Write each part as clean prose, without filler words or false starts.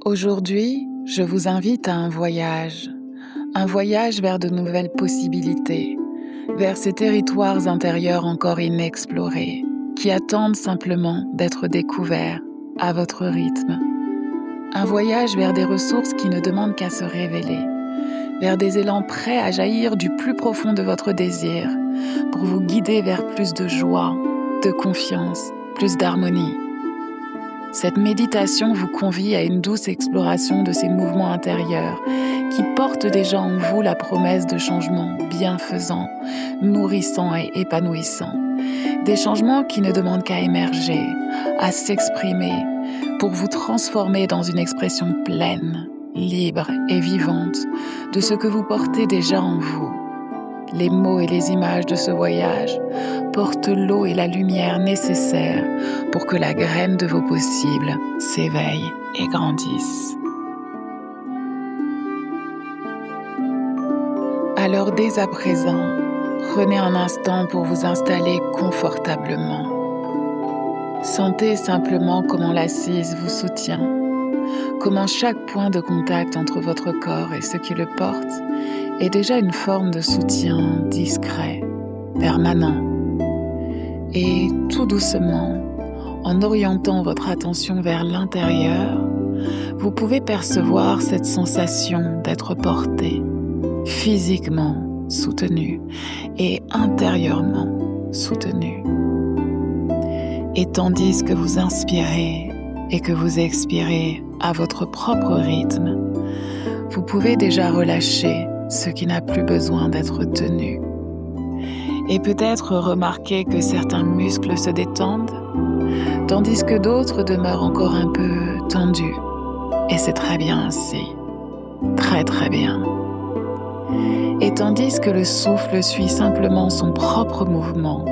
Aujourd'hui, je vous invite à un voyage vers de nouvelles possibilités, vers ces territoires intérieurs encore inexplorés, qui attendent simplement d'être découverts à votre rythme. Un voyage vers des ressources qui ne demandent qu'à se révéler, vers des élans prêts à jaillir du plus profond de votre désir, pour vous guider vers plus de joie, de confiance, plus d'harmonie. Cette méditation vous convie à une douce exploration de ces mouvements intérieurs qui portent déjà en vous la promesse de changements bienfaisants, nourrissants et épanouissants. Des changements qui ne demandent qu'à émerger, à s'exprimer, pour vous transformer dans une expression pleine, libre et vivante de ce que vous portez déjà en vous. Les mots et les images de ce voyage portent l'eau et la lumière nécessaires pour que la graine de vos possibles s'éveille et grandisse. Alors dès à présent, prenez un instant pour vous installer confortablement. Sentez simplement comment l'assise vous soutient, comment chaque point de contact entre votre corps et ce qui le porte est déjà une forme de soutien discret, permanent. Et tout doucement, en orientant votre attention vers l'intérieur, vous pouvez percevoir cette sensation d'être porté, physiquement soutenu et intérieurement soutenu. Et tandis que vous inspirez et que vous expirez à votre propre rythme, vous pouvez déjà relâcher ce qui n'a plus besoin d'être tenu. Et peut-être remarquer que certains muscles se détendent, tandis que d'autres demeurent encore un peu tendus. Et c'est très bien ainsi. Très très bien. Et tandis que le souffle suit simplement son propre mouvement,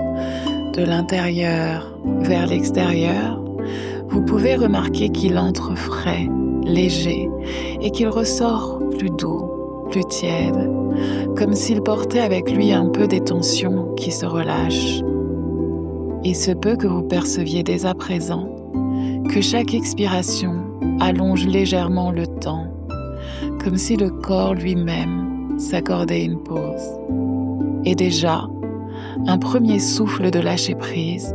de l'intérieur vers l'extérieur, vous pouvez remarquer qu'il entre frais, léger, et qu'il ressort plus doux, plus tiède, comme s'il portait avec lui un peu des tensions qui se relâchent. Il se peut que vous perceviez dès à présent que chaque expiration allonge légèrement le temps, comme si le corps lui-même s'accordait une pause. Et déjà, un premier souffle de lâcher-prise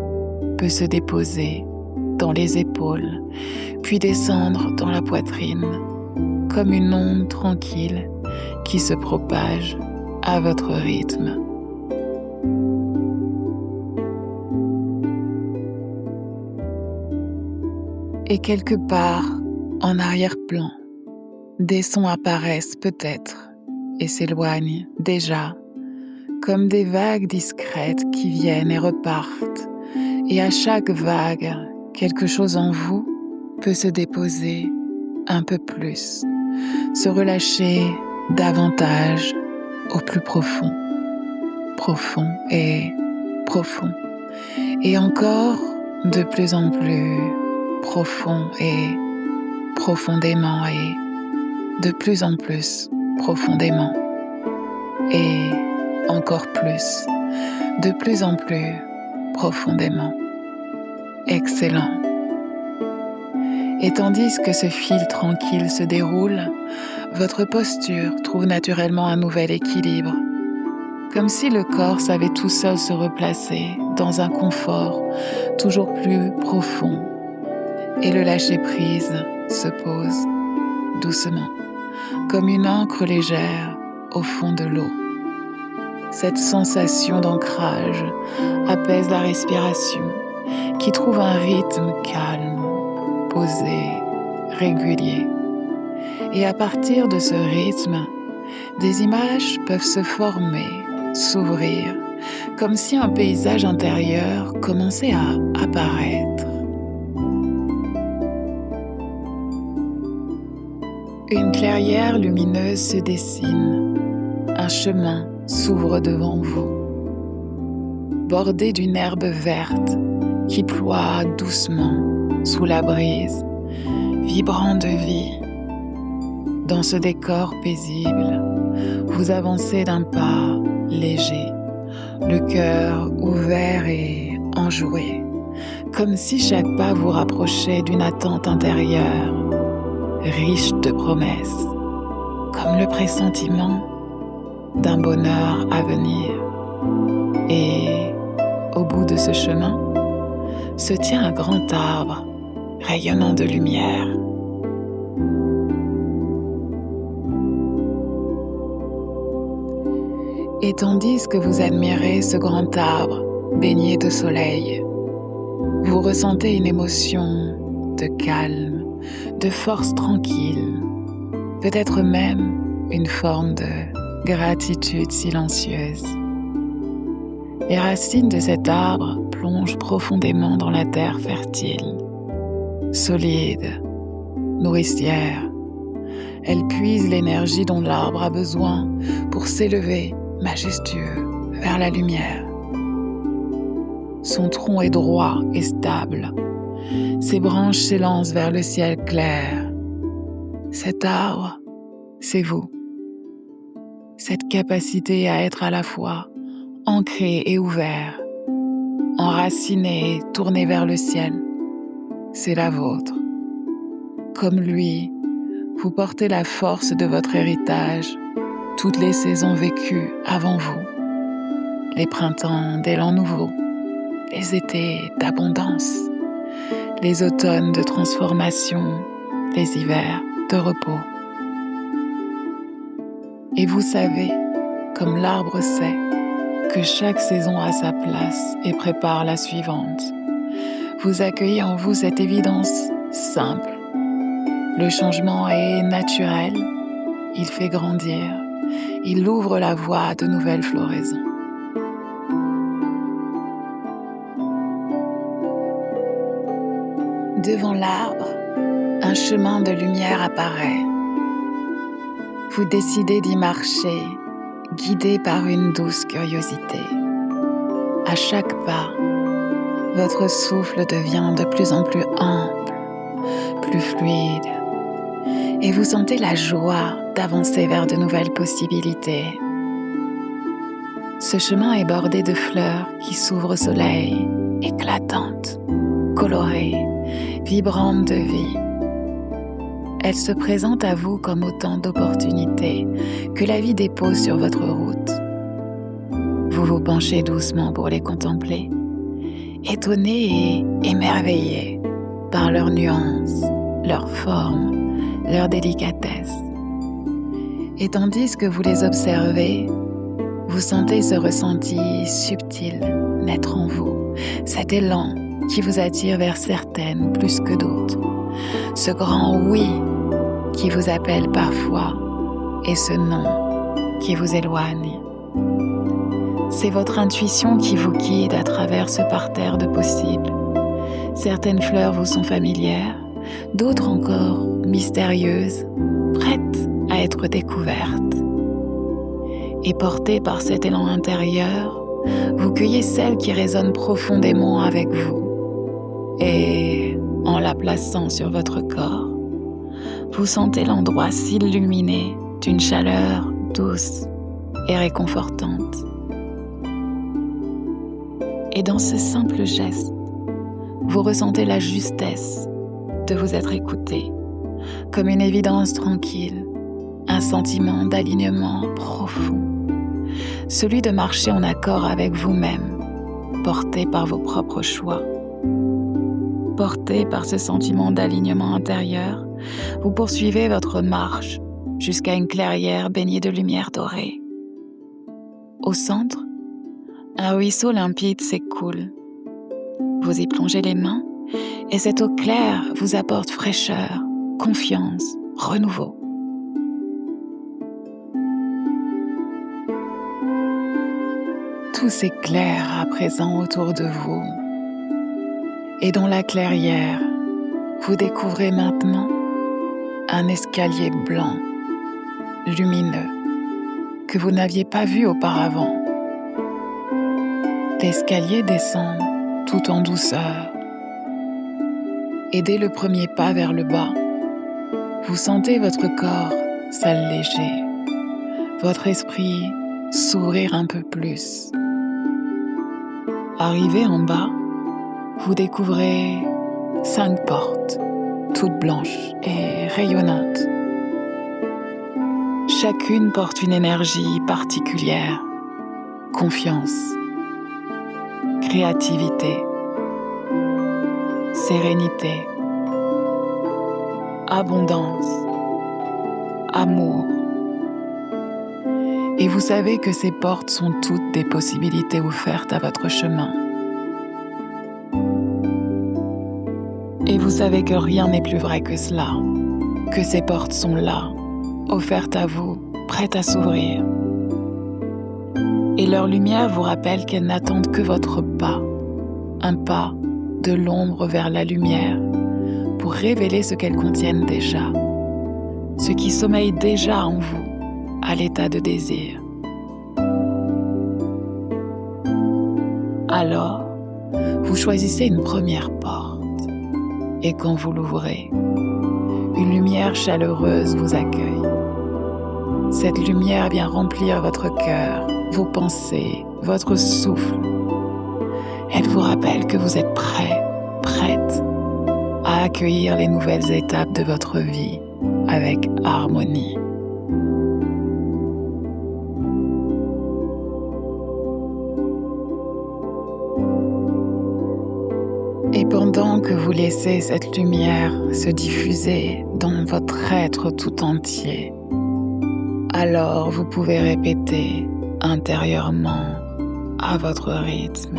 peut se déposer dans les épaules, puis descendre dans la poitrine, comme une onde tranquille qui se propage à votre rythme. Et quelque part, en arrière-plan, des sons apparaissent peut-être et s'éloignent déjà, comme des vagues discrètes qui viennent et repartent. Et à chaque vague, quelque chose en vous peut se déposer un peu plus, se relâcher davantage au plus profond, profond et profond, et encore de plus en plus profond et profondément et de plus en plus profondément et encore plus, de plus en plus profondément. Excellent. Et tandis que ce fil tranquille se déroule, votre posture trouve naturellement un nouvel équilibre, comme si le corps savait tout seul se replacer dans un confort toujours plus profond, et le lâcher-prise se pose doucement, comme une ancre légère au fond de l'eau. Cette sensation d'ancrage apaise la respiration, qui trouve un rythme calme, posé, régulier. Et à partir de ce rythme, des images peuvent se former, s'ouvrir, comme si un paysage intérieur commençait à apparaître. Une clairière lumineuse se dessine, un chemin s'ouvre devant vous, bordé d'une herbe verte qui ploie doucement sous la brise, vibrant de vie. Dans ce décor paisible, vous avancez d'un pas léger, le cœur ouvert et enjoué, comme si chaque pas vous rapprochait d'une attente intérieure, riche de promesses, comme le pressentiment d'un bonheur à venir. Et au bout de ce chemin, se tient un grand arbre rayonnant de lumière. Et tandis que vous admirez ce grand arbre baigné de soleil, vous ressentez une émotion de calme, de force tranquille, peut-être même une forme de gratitude silencieuse. Les racines de cet arbre plongent profondément dans la terre fertile, solide, nourricière. Elles puisent l'énergie dont l'arbre a besoin pour s'élever majestueux vers la lumière. Son tronc est droit et stable. Ses branches s'élancent vers le ciel clair. Cet arbre, c'est vous. Cette capacité à être à la fois ancré et ouvert, enraciné et tourné vers le ciel, c'est la vôtre. Comme lui, vous portez la force de votre héritage, toutes les saisons vécues avant vous, les printemps d'élan nouveau, les étés d'abondance, les automnes de transformation, les hivers de repos. Et vous savez, comme l'arbre sait, que chaque saison a sa place et prépare la suivante. Vous accueillez en vous cette évidence simple. Le changement est naturel, il fait grandir, il ouvre la voie à de nouvelles floraisons. Devant l'arbre, un chemin de lumière apparaît. Vous décidez d'y marcher, guidé par une douce curiosité. À chaque pas, votre souffle devient de plus en plus ample, plus fluide, et vous sentez la joie d'avancer vers de nouvelles possibilités. Ce chemin est bordé de fleurs qui s'ouvrent au soleil, éclatantes, colorées, vibrantes de vie. Elles se présentent à vous comme autant d'opportunités que la vie dépose sur votre route. Vous vous penchez doucement pour les contempler, étonné et émerveillé par leurs nuances, leurs formes, leur délicatesse. Et tandis que vous les observez, vous sentez ce ressenti subtil naître en vous, cet élan qui vous attire vers certaines plus que d'autres, ce grand oui qui vous appelle parfois et ce non qui vous éloigne. C'est votre intuition qui vous guide à travers ce parterre de possibles. Certaines fleurs vous sont familières, d'autres encore mystérieuses, prêtes à être découvertes. Et porté par cet élan intérieur, vous cueillez celle qui résonne profondément avec vous. Et en la plaçant sur votre corps, vous sentez l'endroit s'illuminer d'une chaleur douce et réconfortante. Et dans ce simple geste, vous ressentez la justesse de vous être écouté, comme une évidence tranquille, un sentiment d'alignement profond, celui de marcher en accord avec vous-même, porté par vos propres choix. Porté par ce sentiment d'alignement intérieur, vous poursuivez votre marche jusqu'à une clairière baignée de lumière dorée. Au centre, un ruisseau limpide s'écoule. Vous y plongez les mains et cette eau claire vous apporte fraîcheur, confiance, renouveau. Tout s'éclaire à présent autour de vous. Et dans la clairière, vous découvrez maintenant un escalier blanc, lumineux, que vous n'aviez pas vu auparavant. L'escalier descend tout en douceur. Et dès le premier pas vers le bas, vous sentez votre corps s'alléger, votre esprit s'ouvrir un peu plus. Arrivé en bas, vous découvrez 5 portes, toutes blanches et rayonnantes. Chacune porte une énergie particulière, confiance, créativité, sérénité, abondance, amour. Et vous savez que ces portes sont toutes des possibilités offertes à votre chemin. Et vous savez que rien n'est plus vrai que cela, que ces portes sont là, offertes à vous, prêtes à s'ouvrir. Et leur lumière vous rappelle qu'elles n'attendent que votre pas, un pas de l'ombre vers la lumière, pour révéler ce qu'elles contiennent déjà, ce qui sommeille déjà en vous, à l'état de désir. Alors, vous choisissez une première porte, et quand vous l'ouvrez, une lumière chaleureuse vous accueille. Cette lumière vient remplir votre cœur, vos pensées, votre souffle. Elle vous rappelle que vous êtes prêt, prête à accueillir les nouvelles étapes de votre vie avec harmonie. Et pendant que vous laissez cette lumière se diffuser dans votre être tout entier, alors vous pouvez répéter intérieurement à votre rythme.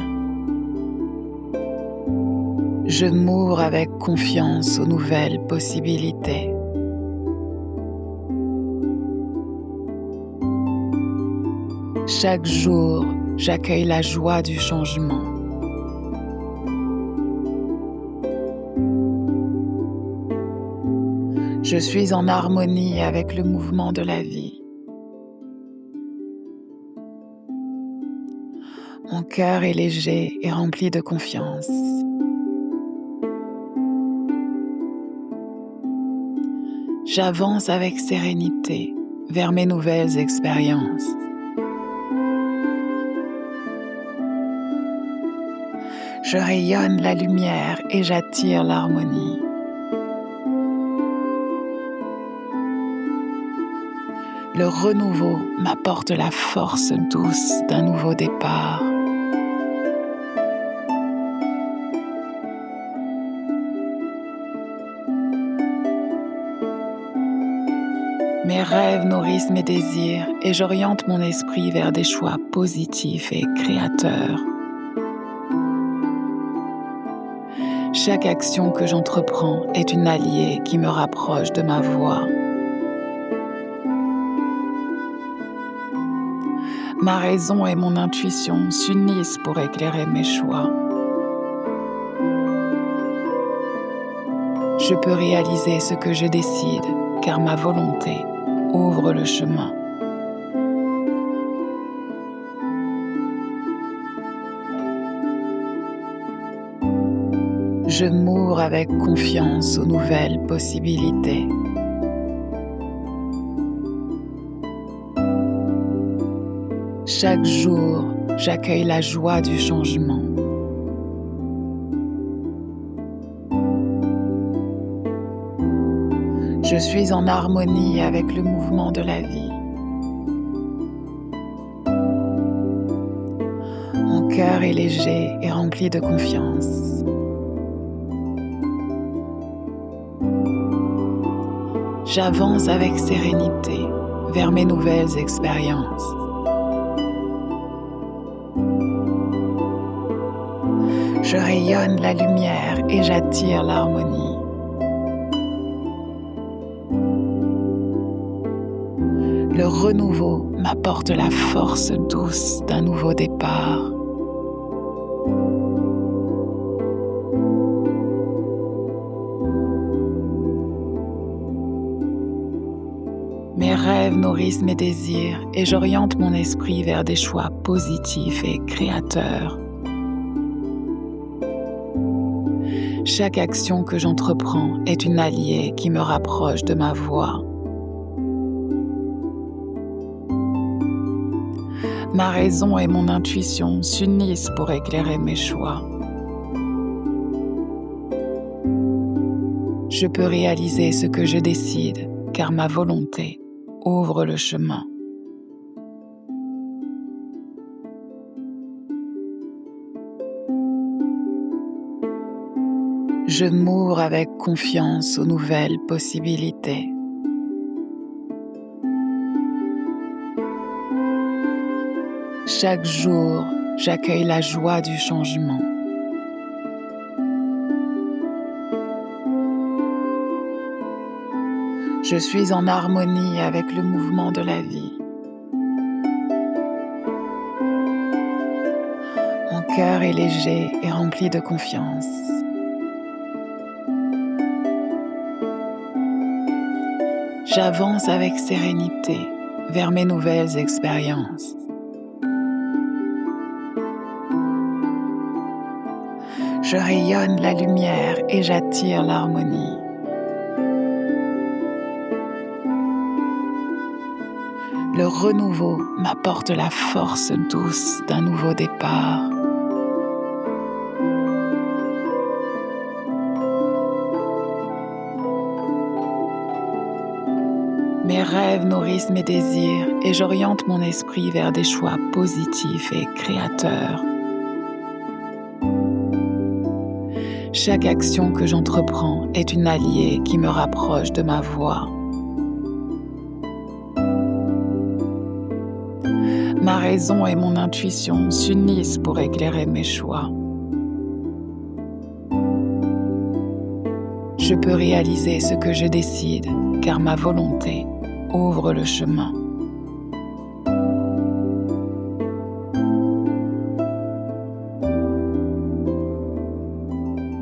Je m'ouvre avec confiance aux nouvelles possibilités. Chaque jour, j'accueille la joie du changement. Je suis en harmonie avec le mouvement de la vie. Mon cœur est léger et rempli de confiance. J'avance avec sérénité vers mes nouvelles expériences. Je rayonne la lumière et j'attire l'harmonie. Le renouveau m'apporte la force douce d'un nouveau départ. Mes rêves nourrissent mes désirs et j'oriente mon esprit vers des choix positifs et créateurs. Chaque action que j'entreprends est une alliée qui me rapproche de ma voie. Ma raison et mon intuition s'unissent pour éclairer mes choix. Je peux réaliser ce que je décide, car ma volonté ouvre le chemin. Je m'ouvre avec confiance aux nouvelles possibilités. Chaque jour, j'accueille la joie du changement. Je suis en harmonie avec le mouvement de la vie. Mon cœur est léger et rempli de confiance. J'avance avec sérénité vers mes nouvelles expériences. Je rayonne la lumière et j'attire l'harmonie. Le renouveau m'apporte la force douce d'un nouveau départ. Mes rêves nourrissent mes désirs et j'oriente mon esprit vers des choix positifs et créateurs. Chaque action que j'entreprends est une alliée qui me rapproche de ma voie. Ma raison et mon intuition s'unissent pour éclairer mes choix. Je peux réaliser ce que je décide, car ma volonté ouvre le chemin. Je m'ouvre avec confiance aux nouvelles possibilités. Chaque jour, j'accueille la joie du changement. Je suis en harmonie avec le mouvement de la vie. Mon cœur est léger et rempli de confiance. J'avance avec sérénité vers mes nouvelles expériences. Je rayonne la lumière et j'attire l'harmonie. Le renouveau m'apporte la force douce d'un nouveau départ. Mes rêves nourrissent mes désirs et j'oriente mon esprit vers des choix positifs et créateurs. Chaque action que j'entreprends est une alliée qui me rapproche de ma voie. Ma raison et mon intuition s'unissent pour éclairer mes choix. Je peux réaliser ce que je décide, car ma volonté ouvre le chemin.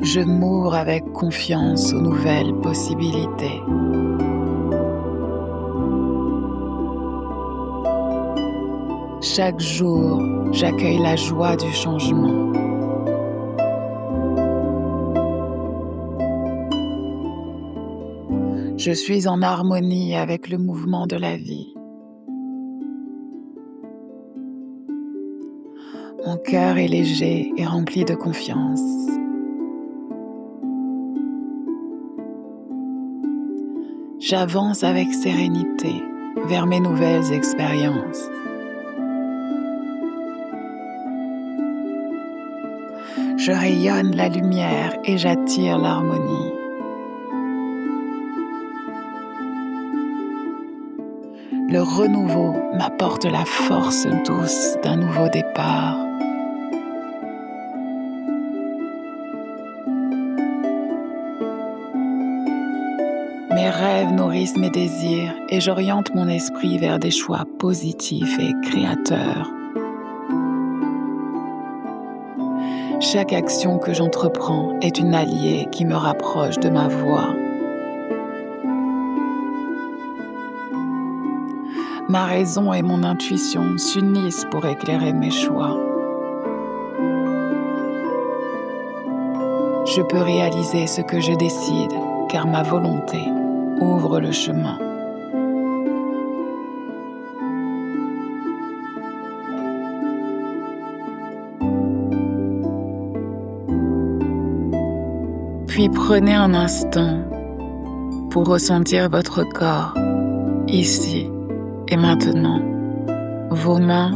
Je m'ouvre avec confiance aux nouvelles possibilités. Chaque jour, j'accueille la joie du changement. Je suis en harmonie avec le mouvement de la vie. Mon cœur est léger et rempli de confiance. J'avance avec sérénité vers mes nouvelles expériences. Je rayonne la lumière et j'attire l'harmonie. Le renouveau m'apporte la force douce d'un nouveau départ. Mes rêves nourrissent mes désirs et j'oriente mon esprit vers des choix positifs et créateurs. Chaque action que j'entreprends est une alliée qui me rapproche de ma voie. Ma raison et mon intuition s'unissent pour éclairer mes choix. Je peux réaliser ce que je décide, car ma volonté ouvre le chemin. Puis prenez un instant pour ressentir votre corps, ici et maintenant, vos mains,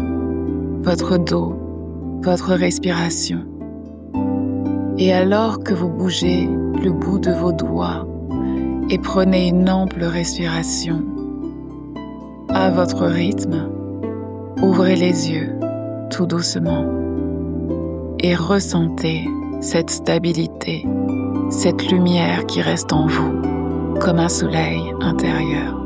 votre dos, votre respiration. Et alors que vous bougez le bout de vos doigts et prenez une ample respiration, à votre rythme, ouvrez les yeux tout doucement et ressentez cette stabilité, cette lumière qui reste en vous comme un soleil intérieur.